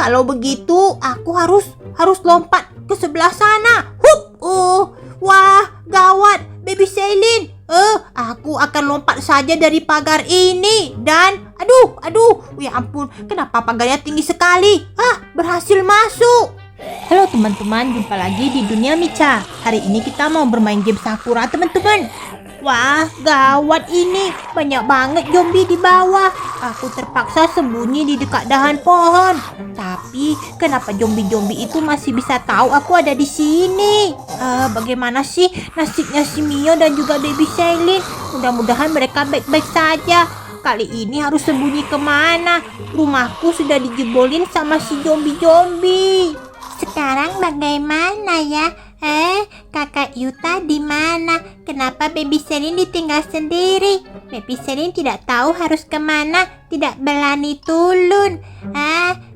Kalau begitu aku harus lompat ke sebelah sana. Hup! Wah, gawat, Baby Celine. Aku akan lompat saja dari pagar ini dan aduh, ya ampun, kenapa pagarnya tinggi sekali? Berhasil masuk. Halo teman-teman, jumpa lagi di Dunia Micha. Hari ini kita mau bermain game Sakura, teman-teman. Wah, gawat ini. Banyak banget zombie di bawah. Aku terpaksa sembunyi di dekat dahan pohon. Tapi kenapa zombie-zombie itu masih bisa tahu aku ada di sini? Bagaimana sih nasibnya si Mio dan juga Baby Celine? Mudah-mudahan mereka baik-baik saja. Kali ini harus sembunyi kemana? Rumahku sudah dijebolin sama si zombie-zombie. Sekarang bagaimana ya? Kakak Yuta di mana? Kenapa Baby Celine ditinggal sendiri? Baby Celine tidak tahu harus kemana, tidak berani turun.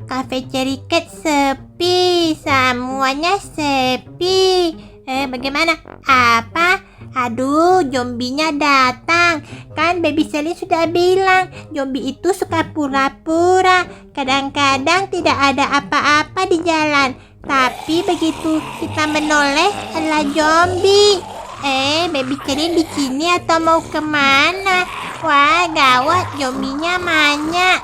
Cafe Cherry Cat sepi, semuanya sepi. Bagaimana? Apa? Aduh, zombinya datang. Kan Baby Celine sudah bilang, zombie itu suka pura-pura. Kadang-kadang tidak ada apa-apa di jalan. Tapi begitu kita menoleh adalah zombie. Baby Celine di sini atau mau kemana? Wah, gawat, zombinya banyak.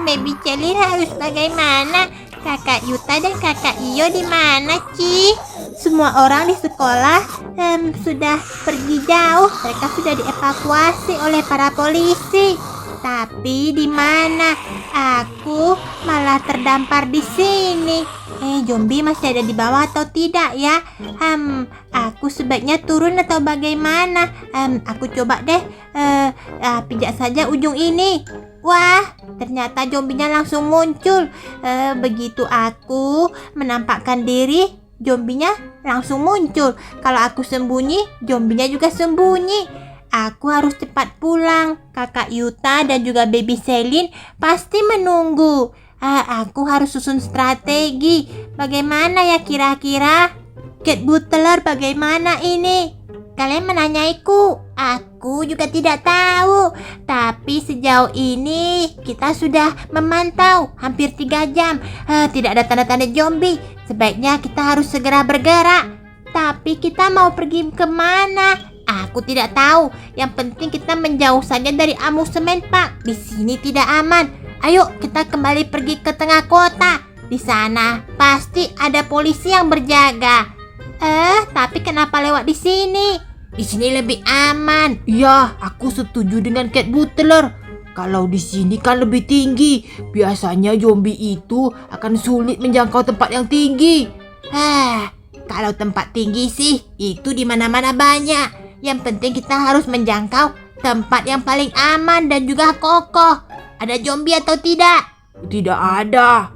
Baby Celine harus bagaimana? Kakak Yuta dan kakak Iyo di mana, Ci? Semua orang di sekolah sudah pergi jauh. Mereka sudah dievakuasi oleh para polisi. Tapi di mana? Aku malah terdampar di sini. Zombie masih ada di bawah atau tidak ya? Aku sebaiknya turun atau bagaimana? Aku coba deh pijak saja ujung ini. Wah, ternyata zombinya langsung muncul. Begitu aku menampakkan diri, zombinya langsung muncul. Kalau aku sembunyi, zombinya juga sembunyi. Aku harus cepat pulang. Kakak Yuta dan juga Baby Celine pasti menunggu. Aku harus susun strategi. Bagaimana ya kira-kira? Cat Butler, bagaimana ini? Kalian menanyaiku. Aku juga tidak tahu. Tapi sejauh ini kita sudah memantau hampir 3 jam. Tidak ada tanda-tanda zombie. Sebaiknya kita harus segera bergerak. Tapi kita mau pergi kemana? Aku tidak tahu. Yang penting kita menjauh saja dari amusement park. Di sini tidak aman. Ayo kita kembali pergi ke tengah kota. Di sana pasti ada polisi yang berjaga. Tapi kenapa lewat di sini? Di sini lebih aman. Iya, aku setuju dengan Cat Butler. Kalau di sini kan lebih tinggi. Biasanya zombie itu akan sulit menjangkau tempat yang tinggi. Kalau tempat tinggi sih itu di mana-mana banyak. Yang penting kita harus menjangkau tempat yang paling aman dan juga kokoh. Ada zombie atau tidak? Tidak ada.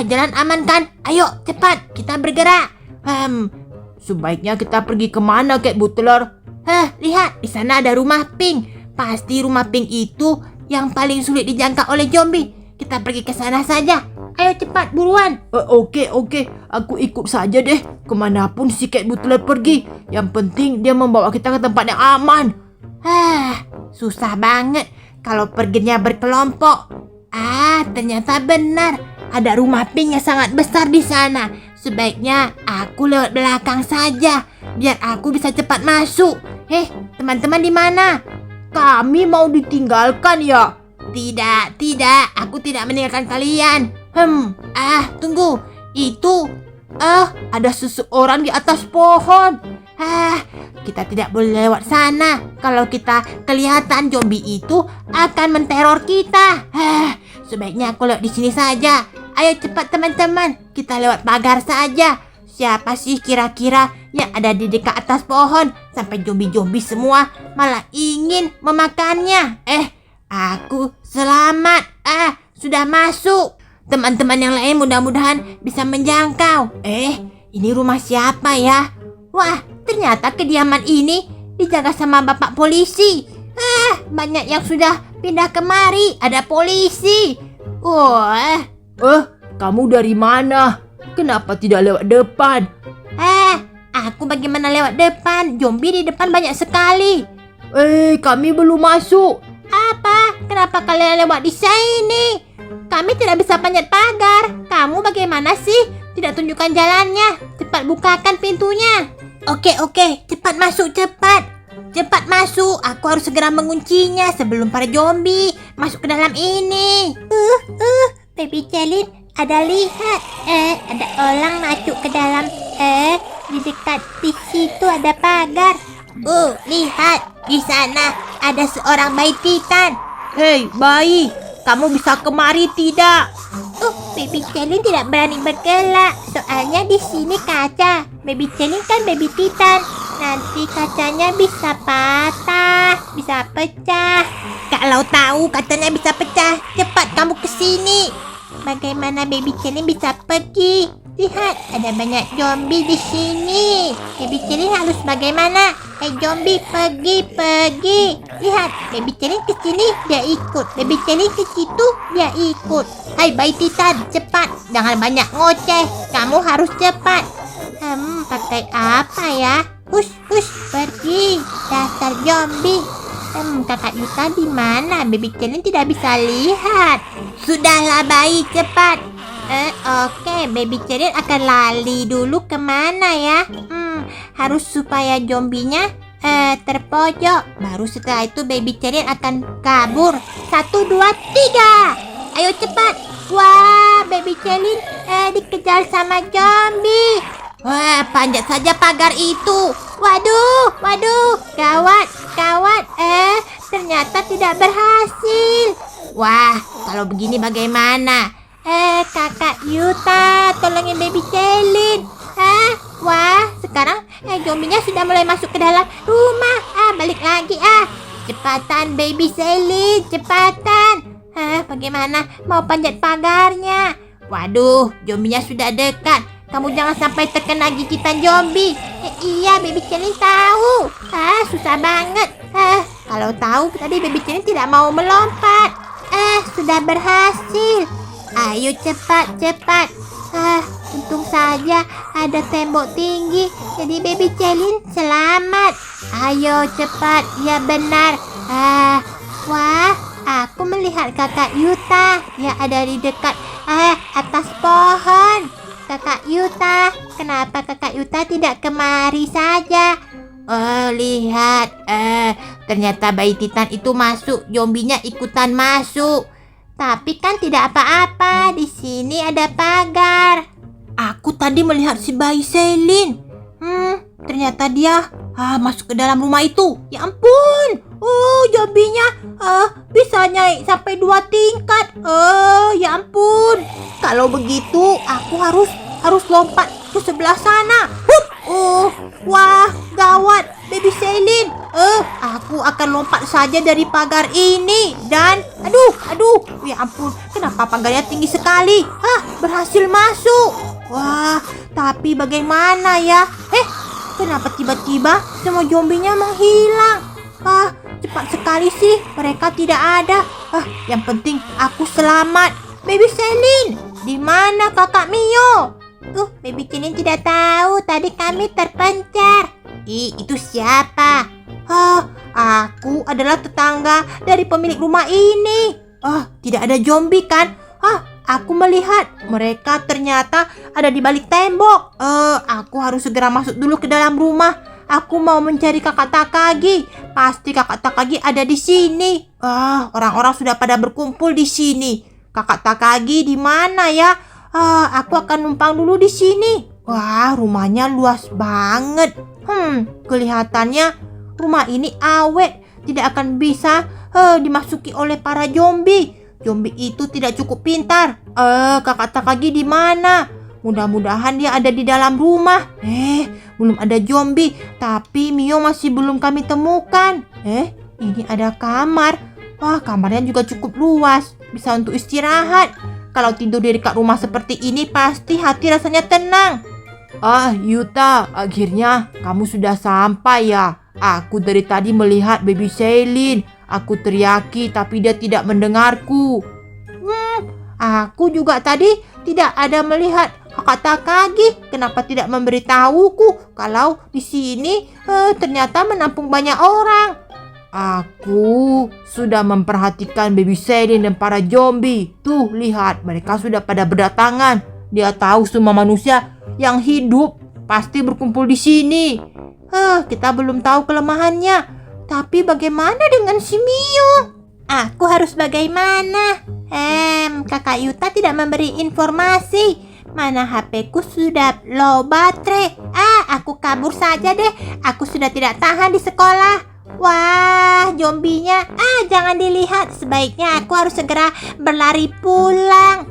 Jalan aman kan? Ayo cepat kita bergerak. Sebaiknya kita pergi kemana, Cat Butler? Lihat di sana ada rumah pink. Pasti rumah pink itu yang paling sulit dijangkau oleh zombie. Kita pergi ke sana saja. Ayo cepat buruan. Oke. Aku ikut saja deh. Kemanapun si Cat Butler pergi. Yang penting dia membawa kita ke tempat yang aman. Susah banget kalau perginya berkelompok. Ternyata benar. Ada rumah pink yang sangat besar di sana. Sebaiknya aku lewat belakang saja. Biar aku bisa cepat masuk. Teman-teman di mana? Kami mau ditinggalkan ya? Tidak. Aku tidak meninggalkan kalian. Tunggu. Itu ada seseorang di atas pohon. Kita tidak boleh lewat sana. Kalau kita kelihatan, zombie itu akan menteror kita. Sebaiknya aku lewat di sini saja. Ayo cepat teman-teman, kita lewat pagar saja. Siapa sih kira-kira yang ada di dekat atas pohon? Sampai zombie-zombie semua malah ingin memakannya. Aku selamat. Sudah masuk. Teman-teman yang lain mudah-mudahan bisa menjangkau. Ini rumah siapa ya? Wah, ternyata kediaman ini dijaga sama bapak polisi. Banyak yang sudah pindah kemari. Ada polisi. Kamu dari mana? Kenapa tidak lewat depan? Aku bagaimana lewat depan? Zombie di depan banyak sekali. Kami belum masuk. Apa? Kenapa kalian lewat di sini? Kami tidak bisa panjat pagar. Kamu bagaimana? Mana sih? Tidak tunjukkan jalannya. Cepat bukakan pintunya. Oke, cepat masuk, cepat. Cepat masuk, aku harus segera menguncinya sebelum para zombie masuk ke dalam ini. Baby Celine, ada lihat. Ada orang masuk ke dalam. Di dekat di situ ada pagar. Lihat, di sana ada seorang bayi Titan. Hei, bayi, kamu bisa kemari tidak? Baby Celine tidak berani bergerak. Soalnya di sini kaca. Baby Celine kan baby Titan. Nanti kacanya bisa patah, bisa pecah. Kalau tahu kacanya bisa pecah, cepat kamu ke sini. Bagaimana Baby Celine bisa pergi? Lihat, ada banyak zombie di sini. Baby Celine harus bagaimana? Zombie, pergi. Lihat, Baby Celine ke sini, dia ikut. Baby Celine ke situ, dia ikut. Hai bayi Titan, cepat. Jangan banyak ngoceh. Kamu harus cepat. Pakai apa ya? Hush, pergi. Dasar zombie. Kakak Yuta di mana? Baby Celine tidak bisa lihat. Sudahlah bayi, cepat. Oke, Baby Celine akan lari dulu kemana ya? Harus supaya zombinya terpojok. Baru setelah itu Baby Celine akan kabur. 1, 2, 3. Ayo cepat. Wah, Baby Celine dikejar sama zombie. Wah, panjat saja pagar itu. Waduh, gawat. Ternyata tidak berhasil. Wah, kalau begini bagaimana? Kakak Yuta, tolongin Baby Celine. Wah, sekarang zombinya sudah mulai masuk ke dalam rumah. Balik lagi. Cepatan Baby Celine, cepatan. Bagaimana mau panjat pagarnya? Waduh, zombinya sudah dekat. Kamu jangan sampai terkena gigitan zombie. Iya, Baby Celine tahu. Susah banget. Kalau tahu tadi Baby Celine tidak mau melompat. Sudah berhasil. Ayo cepat. Untung saja ada tembok tinggi. Jadi Baby Celine selamat. Ayo cepat. Ya benar. Wah, aku melihat Kakak Yuta. Dia ada di dekat atas pohon. Kakak Yuta, kenapa Kakak Yuta tidak kemari saja? Lihat. Ternyata bayi Titan itu masuk. Zombinya ikutan masuk. Tapi kan tidak apa-apa. Di sini ada pagar. Aku tadi melihat si bayi Celine. Ternyata dia masuk ke dalam rumah itu. Ya ampun. Zombinya bisa naik sampai 2 tingkat. Ya ampun. Kalau begitu aku harus lompat ke sebelah sana. Wah, gawat, Baby Celine. Aku akan lompat saja dari pagar ini dan aduh, ya ampun, kenapa pagarnya tinggi sekali? Berhasil masuk. Wah, tapi bagaimana ya? Kenapa tiba-tiba semua zombinya menghilang? Cepat sekali sih, mereka tidak ada. Yang penting aku selamat. Baby Celine, di mana Kakak Mio? Baby Celine tidak tahu. Tadi kami terpencar. Itu siapa? Aku adalah tetangga dari pemilik rumah ini. Tidak ada zombie kan? Aku melihat mereka ternyata ada di balik tembok. Aku harus segera masuk dulu ke dalam rumah. Aku mau mencari Kakak Takagi. Pasti Kakak Takagi ada di sini. Orang-orang sudah pada berkumpul di sini. Kakak Takagi di mana ya? Aku akan numpang dulu di sini. Wah, rumahnya luas banget. Kelihatannya rumah ini awet. Tidak akan bisa dimasuki oleh para zombie. Zombie itu tidak cukup pintar. Kakak Takagi di mana? Mudah-mudahan dia ada di dalam rumah. Belum ada zombie, tapi Mio masih belum kami temukan. Ini ada kamar. Wah, kamarnya juga cukup luas. Bisa untuk istirahat. Kalau tidur di dekat rumah seperti ini, pasti hati rasanya tenang. Yuta, akhirnya kamu sudah sampai ya. Aku dari tadi melihat Baby Celine. Aku teriaki, tapi dia tidak mendengarku. Aku juga tadi tidak ada melihat Kakak Takagi. Kenapa tidak memberitahuku kalau di sini ternyata menampung banyak orang? Aku sudah memperhatikan Baby Celine dan para zombie. Tuh, lihat, mereka sudah pada berdatangan. Dia tahu semua manusia yang hidup pasti berkumpul di sini. Kita belum tahu kelemahannya. Tapi bagaimana dengan si Mio? Aku harus bagaimana? Kakak Yuta tidak memberi informasi. Mana HP ku sudah low baterai. Aku kabur saja deh. Aku sudah tidak tahan di sekolah. Wah, zombinya. Jangan dilihat. Sebaiknya aku harus segera berlari pulang.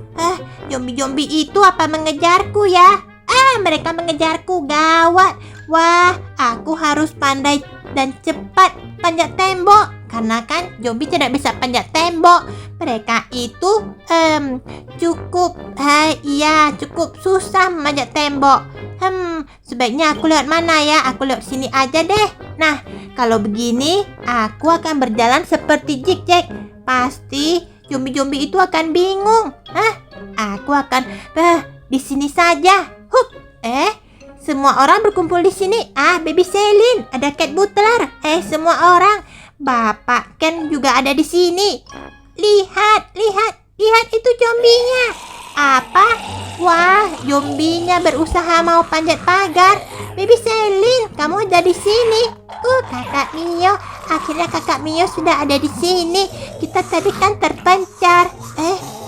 Zombie-zombie itu apa mengejarku ya? Mereka mengejarku, gawat. Wah, aku harus pandai dan cepat panjat tembok. Karena kan zombie tidak bisa panjat tembok. Mereka itu cukup susah memanjat tembok. Sebaiknya aku lewat mana ya? Aku lewat sini aja deh. Nah, kalau begini aku akan berjalan seperti zigzag. Pasti zombie-zombie itu akan bingung. Aku akan di sini saja. Semua orang berkumpul di sini. Baby Selin, ada Cat Butler. Semua orang. Bapak Ken juga ada di sini. Lihat itu zombinya. Apa? Wah, zombinya berusaha mau panjat pagar. Baby Selin, kamu ada di sini. Kakak Mio, akhirnya Kakak Mio sudah ada di sini. Kita tadi kan terpencar.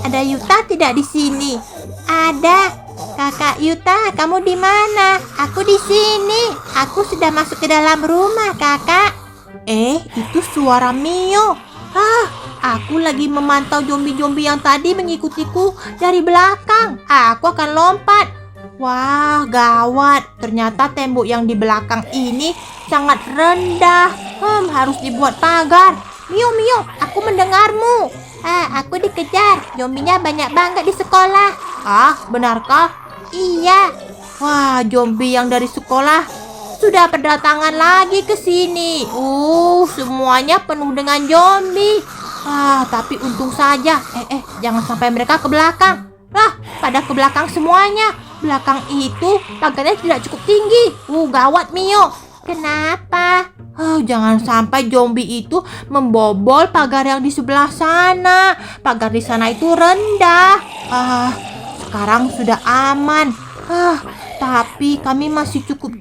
Ada Yuta tidak di sini? Ada. Kakak Yuta, kamu di mana? Aku di sini. Aku sudah masuk ke dalam rumah, Kakak. Itu suara Mio. Aku lagi memantau zombie-zombie yang tadi mengikutiku dari belakang. Aku akan lompat. Wah, gawat. Ternyata tembok yang di belakang ini sangat rendah. Harus dibuat pagar. Mio, aku mendengarmu. Aku dikejar. Zombinya banyak banget di sekolah. Benarkah? Iya. Wah, zombie yang dari sekolah sudah berdatangan lagi ke sini. Semuanya penuh dengan zombie. Tapi untung saja. Jangan sampai mereka ke belakang. Pada ke belakang semuanya. Belakang itu pagarnya tidak cukup tinggi. Gawat Mio. Kenapa? Jangan sampai zombie itu membobol pagar yang di sebelah sana. Pagar di sana itu rendah. Sekarang sudah aman. Tapi kami masih cukup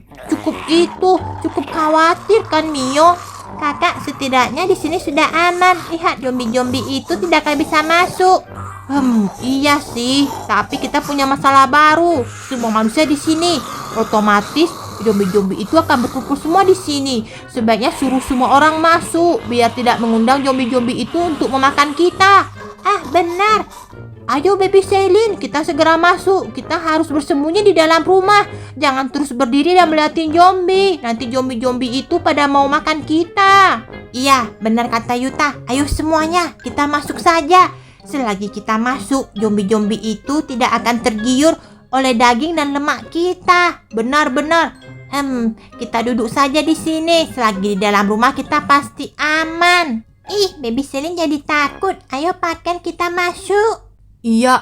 khawatir kan Mio? Kakak, setidaknya di sini sudah aman. Lihat, zombie-zombie itu tidak akan bisa masuk. Iya sih, tapi kita punya masalah baru. Semua manusia di sini. Otomatis zombie-zombie itu akan berkumpul semua di sini. Sebaiknya suruh semua orang masuk biar tidak mengundang zombie-zombie itu untuk memakan kita. Benar. Ayo Baby Selin, kita segera masuk. Kita harus bersembunyi di dalam rumah. Jangan terus berdiri dan melihatin zombie. Nanti zombie-zombie itu pada mau makan kita. Iya, benar kata Yuta. Ayo semuanya, kita masuk saja. Selagi kita masuk, zombie-zombie itu tidak akan tergiur oleh daging dan lemak kita. Benar-benar. Kita duduk saja di sini. Selagi di dalam rumah kita pasti aman. Baby Selin jadi takut. Ayo pakai kita masuk. Iya.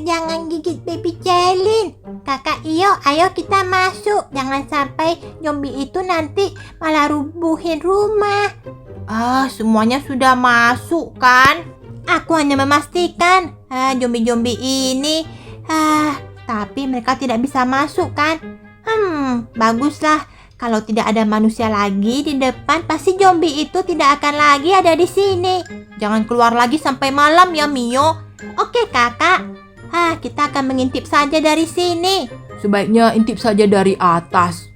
Jangan gigit Baby Selin. Kakak Iyo, ayo kita masuk. Jangan sampai zombie itu nanti malah rubuhin rumah. Semuanya sudah masuk kan? Aku hanya memastikan. Zombie-zombie ini. Tapi mereka tidak bisa masuk kan? Baguslah. Kalau tidak ada manusia lagi di depan, pasti zombie itu tidak akan lagi ada di sini. Jangan keluar lagi sampai malam ya Mio. Oke kakak. Kita akan mengintip saja dari sini. Sebaiknya intip saja dari atas.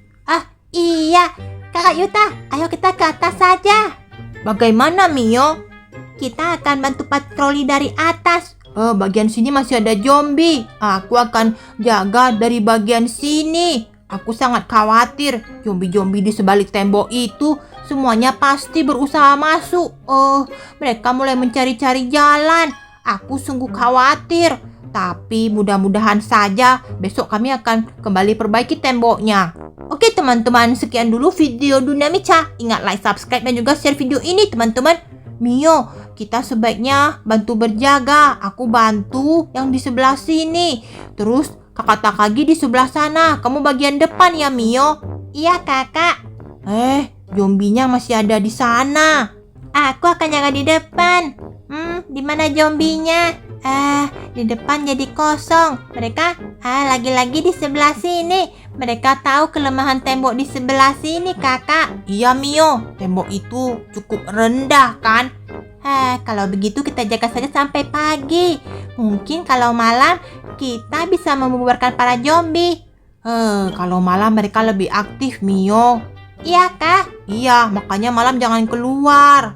Iya. Kakak Yuta, ayo kita ke atas saja. Bagaimana Mio? Kita akan bantu patroli dari atas. Bagian sini masih ada zombie. Aku akan jaga dari bagian sini. Aku sangat khawatir. Zombie-zombie di sebalik tembok itu semuanya pasti berusaha masuk. Mereka mulai mencari-cari jalan. Aku sungguh khawatir. Tapi mudah-mudahan saja besok kami akan kembali perbaiki temboknya. Oke teman-teman, sekian dulu video Dunia Mica. Ingat like, subscribe dan juga share video ini teman-teman. Mio, kita sebaiknya bantu berjaga. Aku bantu yang di sebelah sini. Terus Kakak Takagi di sebelah sana. Kamu bagian depan ya Mio. Iya kakak. Zombinya masih ada di sana. Aku akan jaga di depan. Di mana zombinya? Di depan jadi kosong. Mereka lagi-lagi di sebelah sini. Mereka tahu kelemahan tembok di sebelah sini, kakak. Iya Mio, tembok itu cukup rendah kan? Kalau begitu kita jaga saja sampai pagi. Mungkin kalau malam kita bisa membubarkan para zombie. Kalau malam mereka lebih aktif Mio. Iya, Kak. Iya, makanya malam jangan keluar.